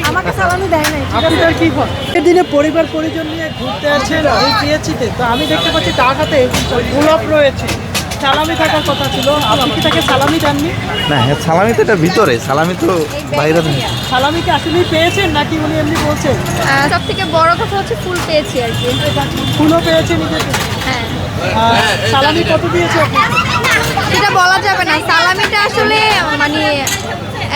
আমাকে সালামি দেয় নাই। আপনাদের কি দিনে পরিবার পরিজন নিয়ে ঘুরতে আছেন এই পিএইচিতে, তো আমি দেখতে পাচ্ছি তার হাতে গোলাপ রয়েছে, সালামি থাকার কথা ছিল, আপনি কি তাকে সালামি দেননি? না হ্যাঁ, সালামি তো এটা ভিতরে, সালামি তো বাইরে থাকে। সালামি কি আসলেই পেয়েছেন নাকি উনি এমনি বলছেন? সব থেকে বড় কথা হচ্ছে ফুল পেয়েছি আর কি। ফুলও পেয়েছে নিজেকে? হ্যাঁ, সালামি কত দিয়েছে আপনি? সেটা বলা যাবে না। সালামিটা আসলে মানে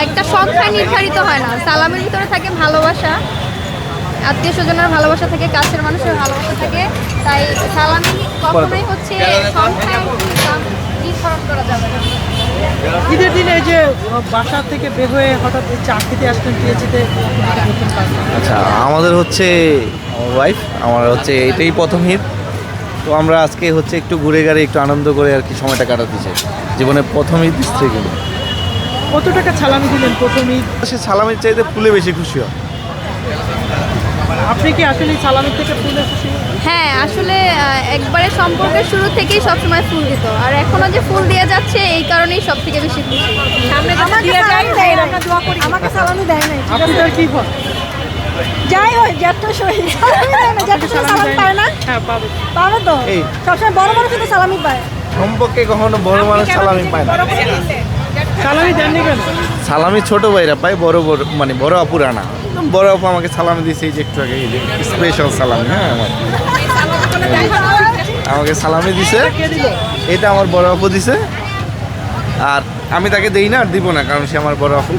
একটা সংখ্যায় নির্ধারিত হয় না। সালামির ভিতরে থাকে ভালোবাসা, আত্মীয় স্বজনের ভালোবাসা থাকে, কাছের মানুষের ভালোবাসা থাকে। তাই সালামি কখনোই হচ্ছে সংখ্যায় নির্ধারণ করা যাবে না। ঈদের দিনে এই যে বাসা থেকে বের হয়ে হঠাৎ চা খেতে আসতেন পিএইচিতে, আচ্ছা, আমাদের হচ্ছে আমার ওয়াইফ, আমার হচ্ছে এটাই প্রথম ঈদ। তো আমরা আজকে হচ্ছে একটু ঘুরে ঘাড়ে একটু আনন্দ করে আর কি সময়টা কাটাতে চাই। জীবনে প্রথম ঈদ থেকে কত টাকা সালামি দিলেন প্রথম ঈদ? সে সালামির চাইতে ফুলে বেশি খুশি হয়। আপনি কি আসলে সালামির থেকে ফুলে খুশি? হ্যাঁ, আসলে একবারে সম্পর্কের শুরু থেকেই সবসময় ফুল দিত, আর এখনো যে ফুল দিয়ে যাচ্ছে এই কারণেই সব থেকে বেশি খুশি। আমাকে সালামি দেয় নাই। আপনাদের কি ফল? যাই হোক, জ্যেষ্ঠ শহীদ সালামি দেয় না, জ্যেষ্ঠ শহীদ সালামি পায় না। হ্যাঁ, পাবে। পাবে তো, এই। সবসময় বড় বড় কিন্তু সালামি পায়। সম্পর্কে কখনো বড় মানুষ সালামি পায় না। সালামি দেননি কেন? সালামি ছোট ভাইরা পায়, বড় বড় মানে বড় আপুরা না। বড় আপু আমাকে সালামি দিয়েছে এই যে একটু আগে, এই যে স্পেশাল সালামি। হ্যাঁ, আমাকে সালামি দিছে, কে দিল? এটা আমার বড় আপু দিছে। আর আমি তাকে দেই না আর দিব না, কারণ সে আমার বড় আপু।